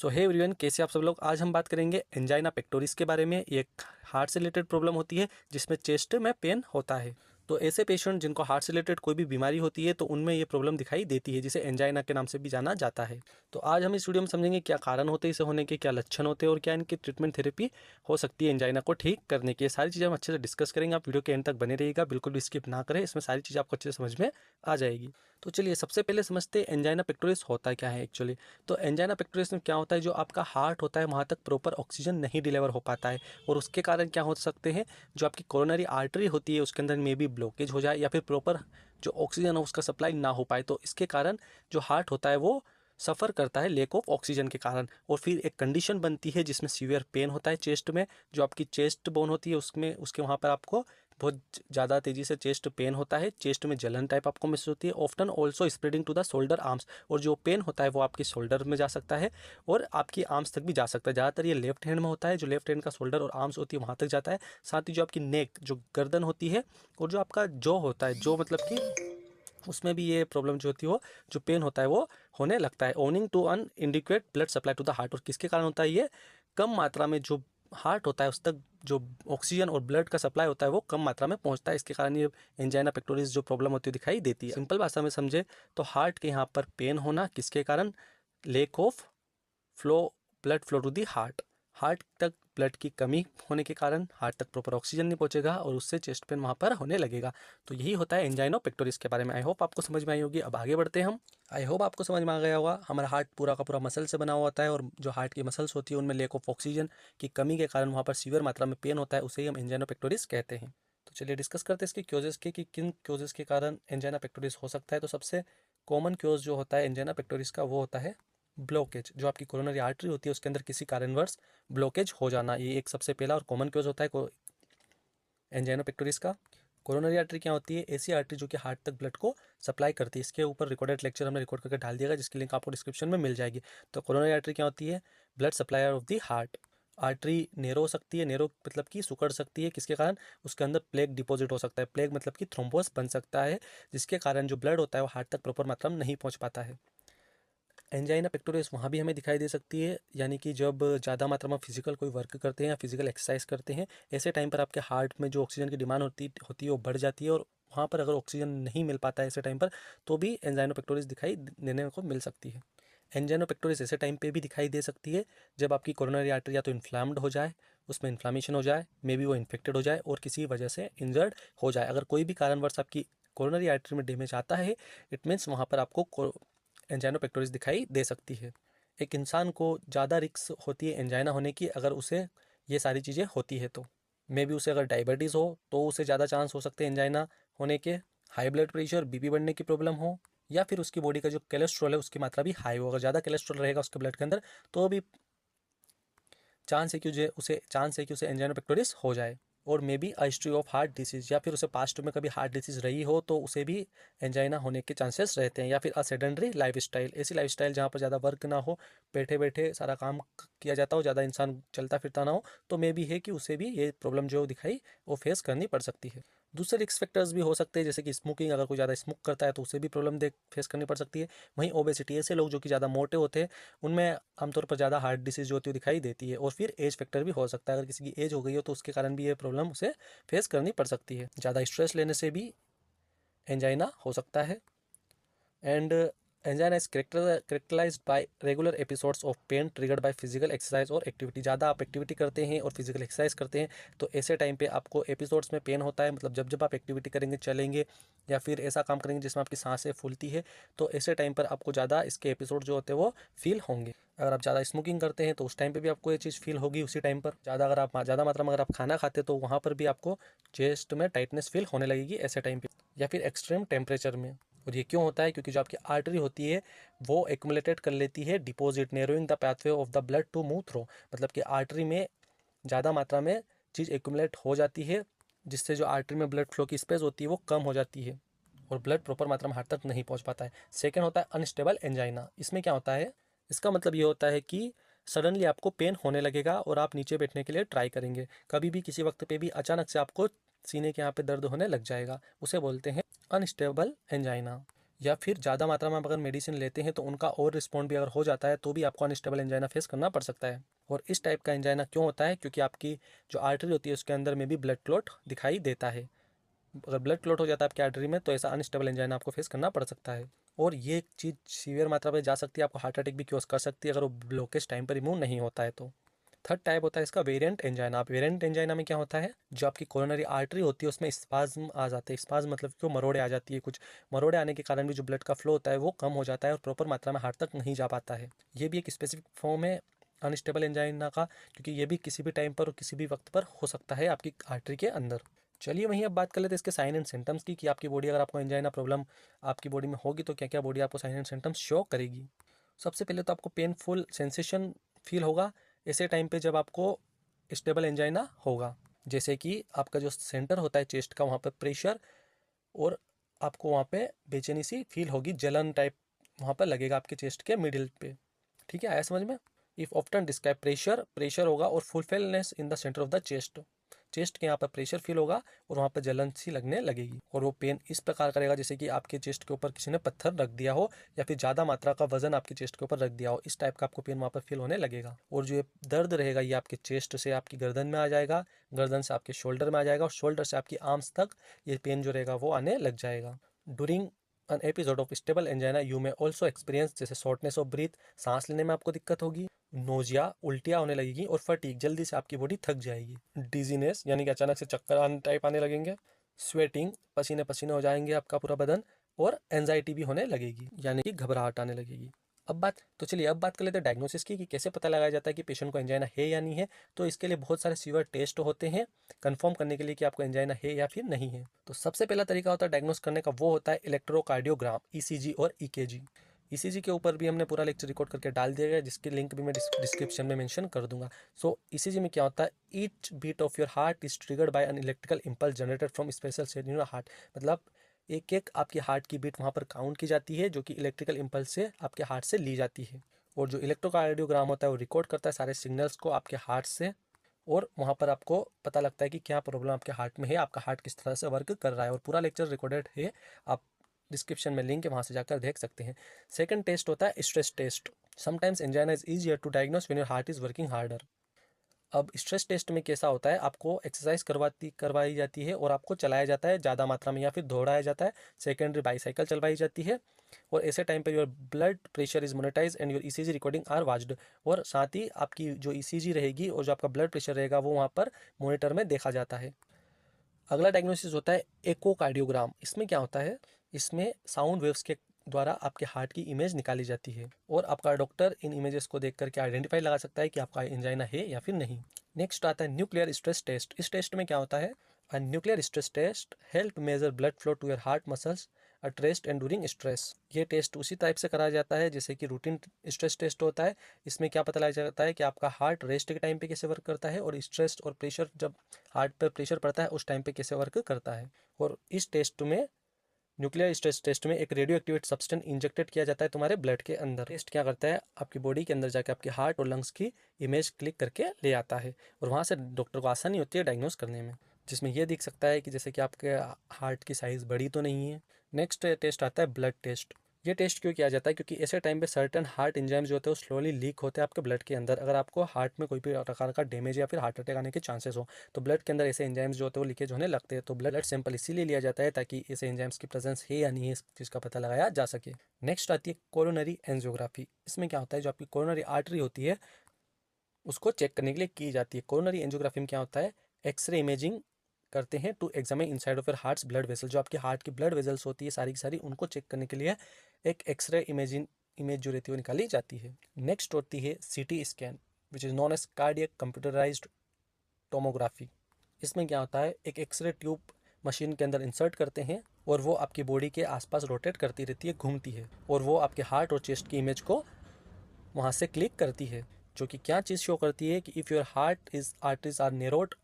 सो hey everyone, कैसे आप सब लोग। आज हम बात करेंगे एंजाइना पेक्टोरिस के बारे में। ये एक हार्ट से रिलेटेड प्रॉब्लम होती है जिसमें चेस्ट में पेन होता है। तो ऐसे पेशेंट जिनको हार्ट से रिलेटेड कोई भी बीमारी होती है तो उनमें ये प्रॉब्लम दिखाई देती है, जिसे एंजाइना के नाम से भी जाना जाता है। तो आज हम इस वीडियो में समझेंगे क्या कारण होते हैं इसे होने के, क्या लक्षण होते हैं और क्या इनकी ट्रीटमेंट थेरेपी हो सकती है एंजाइना को ठीक करने की। सारी चीज़ें हम अच्छे से डिस्कस करेंगे। आप वीडियो के एंड तक बने रहिएगा, बिल्कुल भी स्किप ना करें। इसमें सारी चीज़ें आपको अच्छे से समझ में आ जाएगी। तो चलिए सबसे पहले समझते हैं एंजाइना पेक्टोरिस होता क्या है एक्चुअली। तो एंजाइना पेक्टोरिस में क्या होता है, जो आपका हार्ट होता है वहाँ तक प्रॉपर ऑक्सीजन नहीं डिलीवर हो पाता है और उसके कारण क्या हो सकते हैं, जो आपकी कोरोनरी आर्टरी होती है उसके अंदर में भी ब्लॉकेज हो जाए या फिर प्रॉपर जो ऑक्सीजन है उसका सप्लाई ना हो पाए। तो इसके कारण जो हार्ट होता है वो सफ़र करता है लेक ऑफ ऑक्सीजन के कारण, और फिर एक कंडीशन बनती है जिसमें सीवियर पेन होता है चेस्ट में। जो आपकी चेस्ट बोन होती है उसमें उसके वहाँ पर आपको बहुत ज़्यादा तेज़ी से चेस्ट पेन होता है, चेस्ट में जलन टाइप आपको महसूस होती है। Often also spreading to the shoulder arms, और जो पेन होता है वो आपकी शोल्डर में जा सकता है और आपकी आर्म्स तक भी जा सकता है। ज़्यादातर ये लेफ्ट हैंड में होता है, जो लेफ्ट हैंड का शोल्डर और आर्म्स होती है वहाँ तक जाता है। साथ ही जो आपकी नेक, जो गर्दन होती है, और जो आपका जॉ होता है, जो मतलब कि उसमें भी ये प्रॉब्लम जो होती है वो जो पेन होता है वो होने लगता है। Owing to an inadequate blood supply to the heart, और किसके कारण होता है ये, कम मात्रा में जो हार्ट होता है उस तक जो ऑक्सीजन और ब्लड का सप्लाई होता है वो कम मात्रा में पहुंचता है। इसके कारण ये एंजाइना पेक्टोरिस जो प्रॉब्लम होती है दिखाई देती है। सिंपल भाषा में समझे तो हार्ट के यहाँ पर पेन होना किसके कारण, lack of flow blood flow to the heart. Heart तक ब्लड की कमी होने के कारण हार्ट तक प्रॉपर ऑक्सीजन नहीं पहुंचेगा और उससे चेस्ट पेन वहाँ पर होने लगेगा। तो यही होता है एंजाइना पेक्टोरिस के बारे में। आई होप आपको समझ में आई होगी। अब आगे बढ़ते हैं हम। आई होप आपको समझ में आ गया होगा। हमारा हार्ट पूरा का पूरा मसल से बना हुआ होता है और जो हार्ट की मसल्स होती है उनमें लेक ऑफ ऑक्सीजन की कमी के कारण वहाँ पर सीवियर मात्रा में पेन होता है, उसे ही हम एंजाइना पेक्टोरिस कहते हैं। तो चलिए डिस्कस करते हैं इसकी क्योजेस के, कि किन क्योजेस के कारण एंजाइना पेक्टोरिस हो सकता है। तो सबसे कॉमन क्योज जो होता है एंजाइना पेक्टोरिस का वो होता है ब्लॉकेज। जो आपकी कोरोनरी आर्टरी होती है उसके अंदर किसी कारणवश ब्लॉकेज हो जाना, ये एक सबसे पहला और कॉमन क्योज होता है एंजाइना पेक्टोरिस का। कोरोनरी आर्टरी क्या होती है, ऐसी आर्टरी जो कि हार्ट तक ब्लड को सप्लाई करती है। इसके ऊपर रिकॉर्डेड लेक्चर हमने रिकॉर्ड करके डाल दिया, जिसकी लिंक आपको डिस्क्रिप्शन में मिल जाएगी। तो कोरोनरी आर्टरी क्या होती है, blood supplier of the heart. Artery narrow हो सकती है, नेरो मतलब कि सिकुड़ सकती है, किसके कारण, उसके अंदर प्लेग डिपॉजिट हो सकता है। प्लेग मतलब कि थ्रोम्बोस बन सकता है, जिसके कारण जो ब्लड होता है वो हार्ट तक प्रॉपर मात्रा में नहीं पहुंच पाता है। एंजाइना पेक्टोरिस वहाँ भी हमें दिखाई दे सकती है, यानी कि जब ज़्यादा मात्रा में फिजिकल कोई वर्क करते हैं या फिजिकल एक्सरसाइज करते हैं, ऐसे टाइम पर आपके हार्ट में जो ऑक्सीजन की डिमांड होती है वो बढ़ जाती है, और वहाँ पर अगर ऑक्सीजन नहीं मिल पाता है ऐसे टाइम पर तो भी एंजाइना पेक्टोरिस दिखाई देने को मिल सकती है। एंजाइना पेक्टोरिस ऐसे टाइम पे भी दिखाई दे सकती है जब आपकी कोरोनरी आर्टरी या तो इन्फ्लाम्ड हो जाए, उसमें इन्फ्लामेशन हो जाए, मे बी वो इन्फेक्टेड हो जाए और किसी वजह से इंजर्ड हो जाए। अगर कोई भी कारणवश आपकी कोरोनरी आर्टरी में डैमेज आता है, इट मीन्स वहाँ पर आपको एंजाइना पेक्टोरिस दिखाई दे सकती है। एक इंसान को ज़्यादा रिस्क होती है एंजाइना होने की अगर उसे ये सारी चीज़ें होती है तो। मे बी उसे अगर डायबिटीज़ हो तो उसे ज़्यादा चांस हो सकते हैं एंजाइना होने के, हाई ब्लड प्रेशर, बीपी बढ़ने की प्रॉब्लम हो, या फिर उसकी बॉडी का जो कोलेस्ट्रॉल है उसकी मात्रा भी हाई हो। अगर ज़्यादा कोलेस्ट्रॉल रहेगा उसके ब्लड के अंदर तो भी चांस है कि उसे एंजाइना पेक्टोरिस हो जाए। और may be history of heart disease, या फिर उसे पास्ट में कभी हार्ट डिसीज रही हो तो उसे भी एंजाइना होने के चांसेस रहते हैं। या फिर असेडेंटरी लाइफस्टाइल, ऐसी लाइफस्टाइल जहाँ पर ज़्यादा वर्क ना हो, बैठे बैठे सारा काम किया जाता हो, ज़्यादा इंसान चलता फिरता ना हो, तो मे बी है कि उसे भी ये प्रॉब्लम जो दिखाई वो फेस करनी पड़ सकती है। दूसरे रिस्क फैक्टर्स भी हो सकते हैं, जैसे कि स्मोकिंग, अगर कोई ज़्यादा स्मोक करता है तो उसे भी प्रॉब्लम फेस करनी पड़ सकती है। वहीं ओबेसिटी, ऐसे लोग जो कि ज़्यादा मोटे होते हैं उनमें आमतौर पर ज़्यादा हार्ट डिसीज जो होती है दिखाई देती है। और फिर एज फैक्टर भी हो सकता है, अगर किसी की एज हो गई हो तो उसके कारण भी ये प्रॉब्लम उसे फेस करनी पड़ सकती है। ज़्यादा स्ट्रेस लेने से भी एंजाइना हो सकता है। And angina is characterized by regular episodes of pain triggered by physical exercise और एक्टिविटी। ज़्यादा आप एक्टिविटी करते हैं और फिजिकल एक्सरसाइज करते हैं तो ऐसे टाइम पे आपको एपिसोड्स में पेन होता है। मतलब जब जब आप एक्टिविटी करेंगे, चलेंगे या फिर ऐसा काम करेंगे जिसमें आपकी सांसें फूलती है, तो ऐसे टाइम पर आपको ज़्यादा इसके एपिसोड जो होते हैं वो फील होंगे। अगर आप ज़्यादा स्मोकिंग करते हैं तो उस टाइम पे भी आपको ये चीज़ फील होगी उसी टाइम पर। ज़्यादा मात्रा में अगर आप खाना खाते हैं तो वहाँ पर भी आपको चेस्ट में टाइटनेस फील होने लगेगी ऐसे टाइम पे। या फिर एक्सट्रीम टेम्परेचर में। और ये क्यों होता है, क्योंकि जो आपकी आर्टरी होती है वो एक्यूमुलेटेड कर लेती है deposit, narrowing the pathway of the blood to move through. मतलब कि आर्टरी में ज़्यादा मात्रा में चीज़ एक्यूमुलेट हो जाती है, जिससे जो आर्टरी में ब्लड फ्लो की स्पेस होती है वो कम हो जाती है और ब्लड प्रॉपर मात्रा में हार्ट तक नहीं पहुंच पाता है। सेकेंड होता है अनस्टेबल एंजाइना। इसमें क्या होता है, इसका मतलब ये होता है कि सडनली आपको पेन होने लगेगा और आप नीचे बैठने के लिए ट्राई करेंगे। कभी भी किसी वक्त पे भी अचानक से आपको सीने के यहाँ पे दर्द होने लग जाएगा, उसे बोलते हैं अनस्टेबल एंजाइना। या फिर ज़्यादा मात्रा में अगर मेडिसिन लेते हैं तो उनका और रिस्पॉन्ड भी अगर हो जाता है तो भी आपको अनस्टेबल एंजाइना फेस करना पड़ सकता है। और इस टाइप का एंजाइना क्यों होता है? क्योंकि आपकी जो आर्टरी होती है उसके अंदर में भी ब्लड क्लॉट दिखाई देता है। अगर ब्लड क्लॉट हो जाता है आपकी आर्टरी में तो ऐसा अनस्टेबल एंजाइना आपको फेस करना पड़ सकता है। और ये चीज़ सीवियर मात्रा में जा सकती है, आपको हार्ट अटैक भी क्योज कर सकती है अगर वो ब्लॉकेज टाइम पर रिमूव नहीं होता है तो। थर्ड टाइप होता है इसका वेरिएंट एंजाइना। आप वेरिएंट एंजाइना में क्या होता है, जो आपकी कोरोनरी आर्टरी होती है उसमें स्पाज्म आ जाते हैं। स्पाज्म मतलब क्यों, मरोड़े आ जाती है, कुछ मरोड़े आने के कारण भी जो ब्लड का फ्लो होता है वो कम हो जाता है और प्रॉपर मात्रा में हार्ट तक नहीं जा पाता है। ये भी एक स्पेसिफिक फॉर्म है अनस्टेबल एंजाइना का, क्योंकि ये भी किसी भी टाइम पर और किसी भी वक्त पर हो सकता है आपकी आर्टरी के अंदर। चलिए वहीं अब बात कर लेते हैं इसके साइन एंड सिम्टम्स की, कि आपकी बॉडी अगर आपको एंजाइना प्रॉब्लम आपकी बॉडी में होगी तो क्या क्या बॉडी आपको साइन एंड सिम्टम्स शो करेगी। सबसे पहले तो आपको पेनफुल सेंसेशन फील होगा ऐसे टाइम पे जब आपको स्टेबल एंजाइना होगा। जैसे कि आपका जो सेंटर होता है चेस्ट का, वहाँ पर प्रेशर और आपको वहाँ पे बेचैनी सी फील होगी, जलन टाइप वहाँ पर लगेगा आपके चेस्ट के मिडिल पे। ठीक है, आया समझ में? If often describe pressure, pressure होगा और fulfilness in the centre of the chest. Chest के यहाँ पर प्रेशर फील होगा और वहाँ पर जलन सी लगने लगेगी। और वो पेन इस प्रकार करेगा जैसे कि आपके चेस्ट के ऊपर किसी ने पत्थर रख दिया हो या फिर ज़्यादा मात्रा का वजन आपके चेस्ट के ऊपर रख दिया हो, इस टाइप का आपको पेन वहाँ पर फील होने लगेगा। और जो ये दर्द रहेगा ये आपके चेस्ट से आपकी गर्दन में आ जाएगा, गर्दन से आपके शोल्डर में आ जाएगा और शोल्डर से आपकी आर्म्स तक ये पेन जो रहेगा वो आने लग जाएगा। During an episode of stable angina you में ऑल्सो एक्सपीरियंस जैसे शॉर्टनेस ऑफ ब्रीथ, सांस लेने में आपको दिक्कत होगी, नोजिया उल्टियाँ होने लगेगी और फटीग जल्दी से आपकी बॉडी थक जाएगी, डिजीनेस यानी कि अचानक से चक्कर आने टाइप आने लगेंगे, स्वेटिंग पसीने पसीने हो जाएंगे आपका पूरा बदन, और एंजाइटी भी होने लगेगी यानी कि घबराहट आने लगेगी। अब बात कर लेते हैं डायग्नोसिस की, कि कैसे पता लगाया जाता है कि पेशेंट को एंजाइना है या नहीं है। तो इसके लिए बहुत सारे सीवियर टेस्ट होते हैं कंफर्म करने के लिए कि आपको एंजाइना है या फिर नहीं है। तो सबसे पहला तरीका होता है डायग्नोस करने का, वो होता है इलेक्ट्रोकार्डियोग्राम, ईसीजी और ईकेजी। ईसीजी के ऊपर भी हमने पूरा लेक्चर रिकॉर्ड करके डाल दिया गया, जिसकी लिंक भी मैं डिस्क्रिप्शन में मेंशन कर दूंगा। सो ईसीजी में क्या होता है, each beat of your heart is triggered by an electrical impulse generated from special cell in your heart. मतलब एक एक आपकी हार्ट की बीट वहाँ पर काउंट की जाती है, जो कि इलेक्ट्रिकल इंपल्स से आपके हार्ट से ली जाती है। और जो इलेक्ट्रोकार्डियोग्राम होता है वो रिकॉर्ड करता है सारे सिग्नल्स को आपके हार्ट से, और वहाँ पर आपको पता लगता है कि क्या प्रॉब्लम आपके हार्ट में है, आपका हार्ट किस तरह से वर्क कर रहा है। और पूरा लेक्चर रिकॉर्डेड है, आप डिस्क्रिप्शन में लिंक है, वहाँ से जाकर देख सकते हैं। सेकंड टेस्ट होता है stress test. Sometimes angina is easier to diagnose when your heart is working harder. अब स्ट्रेस टेस्ट में कैसा होता है, आपको एक्सरसाइज करवाई जाती है और आपको चलाया जाता है ज़्यादा मात्रा में या फिर दौड़ाया जाता है, सेकेंडरी बाईसाइकिल चलवाई जाती है। और ऐसे टाइम पे your blood pressure is monetise and your ECG recording are watched. और साथ ही आपकी जो ईसीजी रहेगी और जो आपका ब्लड प्रेशर रहेगा वो वहाँ पर मॉनिटर में देखा जाता है। अगला डायग्नोसिस होता है एकोकार्डियोग्राम। इसमें क्या होता है, इसमें साउंड वेव्स के द्वारा आपके हार्ट की इमेज निकाली जाती है और आपका डॉक्टर इन इमेजेस को देख करके आइडेंटिफाई लगा सकता है कि आपका एंजाइना है या फिर नहीं। नेक्स्ट आता है न्यूक्लियर स्ट्रेस टेस्ट। इस टेस्ट में क्या होता है, nuclear stress test help measure blood flow to your heart muscles at rest and during stress. ये टेस्ट उसी टाइप से कराया जाता है जैसे कि रूटीन स्ट्रेस टेस्ट होता है। इसमें क्या पता लगा जाता है कि आपका हार्ट रेस्ट के टाइम पे कैसे वर्क करता है और स्ट्रेस और प्रेशर जब हार्ट पर प्रेशर पड़ता है उस टाइम पे कैसे वर्क करता है। और इस टेस्ट में, न्यूक्लियर स्ट्रेस टेस्ट में, एक रेडियो एक्टिवेट सब्सटेंस इंजेक्टेड किया जाता है तुम्हारे ब्लड के अंदर। टेस्ट क्या करता है, आपकी बॉडी के अंदर जाकर आपके हार्ट और लंग्स की इमेज क्लिक करके ले आता है और वहाँ से डॉक्टर को आसानी होती है डायग्नोस करने में, जिसमें यह दिख सकता है कि जैसे कि आपके हार्ट की साइज़ बड़ी तो नहीं है। नेक्स्ट टेस्ट आता है ब्लड टेस्ट। ये टेस्ट क्यों किया जाता है, क्योंकि ऐसे टाइम पे सर्टेन हार्ट एंजाइम्स जो होते हैं वो स्लोली लीक होते हैं आपके ब्लड के अंदर। अगर आपको हार्ट में कोई भी प्रकार का डैमेज या फिर हार्ट अटैक आने के चांसेस हो तो ब्लड के अंदर ऐसे एंजाइम्स जो होते हैं वो लीकेज होने लगते हैं। तो ब्लड सैंपल इसीलिए लिया जाता है ताकि ऐसे एंजाइम्स की प्रेजेंस है या नहीं है इस चीज़ का पता लगाया जा सके। नेक्स्ट आती है कोरोनरी एंजियोग्राफी। इसमें क्या होता है, जो आपकी कोरोनरी आर्टरी होती है उसको चेक करने के लिए की जाती है। कोरोनरी एंजियोग्राफी में क्या होता है, एक्सरे इमेजिंग करते हैं to examine inside of your heart's blood vessel. जो आपके हार्ट की ब्लड वेसल्स होती है सारी की सारी, उनको चेक करने के लिए एक एक्सरे इमेज जो रहती है वो निकाली जाती है। नेक्स्ट होती है CT scan which is known as cardiac computerised tomography. इसमें क्या होता है, एक एक्सरे ट्यूब मशीन के अंदर इंसर्ट करते हैं और वो आपकी बॉडी के आसपास रोटेट करती रहती है, घूमती है, और वो आपके हार्ट और चेस्ट की इमेज को वहाँ से क्लिक करती है, जो कि क्या चीज़ शो करती है कि if your heart is arteries are narrowed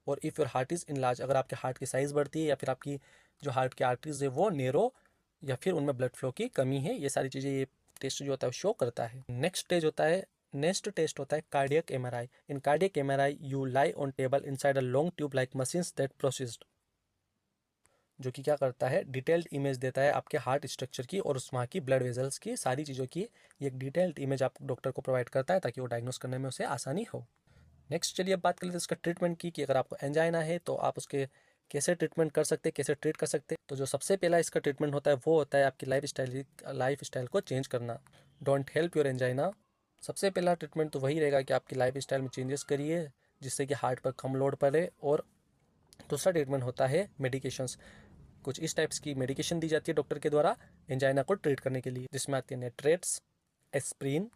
और if your heart is enlarge. अगर आपके हार्ट की साइज़ बढ़ती है या फिर आपकी जो हार्ट की आर्टरीज है वो नेरो या फिर उनमें ब्लड फ्लो की कमी है, ये सारी चीज़ें ये टेस्ट जो होता है शो करता है। नेक्स्ट टेस्ट होता है cardiac MRI. In cardiac MRI you lie on table inside a long tube like machines that processed जो कि क्या करता है, डिटेल्ड इमेज देता है आपके हार्ट स्ट्रक्चर की और उस वहाँ की ब्लड वेजल्स की, सारी चीज़ों की ये एक डिटेल्ड इमेज आप डॉक्टर को प्रोवाइड करता है ताकि वो डायग्नोस करने में उसे आसानी हो। नेक्स्ट चलिए अब बात कर लेते हैं इसका ट्रीटमेंट की, कि अगर आपको एंजाइना है तो आप उसके कैसे ट्रीटमेंट कर सकते हैं, कैसे ट्रीट कर सकते हैं। तो जो सबसे पहला इसका ट्रीटमेंट होता है वो होता है आपकी लाइफ स्टाइल को चेंज करना। Don't help your angina. सबसे पहला ट्रीटमेंट तो वही रहेगा कि आपकी लाइफ स्टाइल में चेंजेस करिए जिससे कि हार्ट पर कम लोड पड़े। और दूसरा ट्रीटमेंट होता है मेडिकेशंस। कुछ इस टाइप्स की मेडिकेशन दी जाती है डॉक्टर के द्वारा एंजाइना को ट्रीट करने के लिए, जिसमें आती है नेट्रेट्स, एस्प्रिन,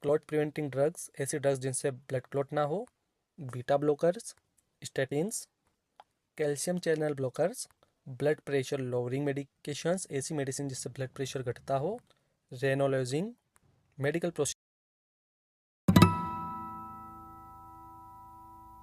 क्लॉट प्रिवेंटिंग ड्रग्स, ऐसी ड्रग्स जिनसे ब्लड क्लॉट ना हो, beta blockers, statins, calcium channel blockers, blood pressure lowering medications, ऐसी मेडिसिन जिससे ब्लड प्रेशर घटता हो, रेनोलोजिंग, मेडिकल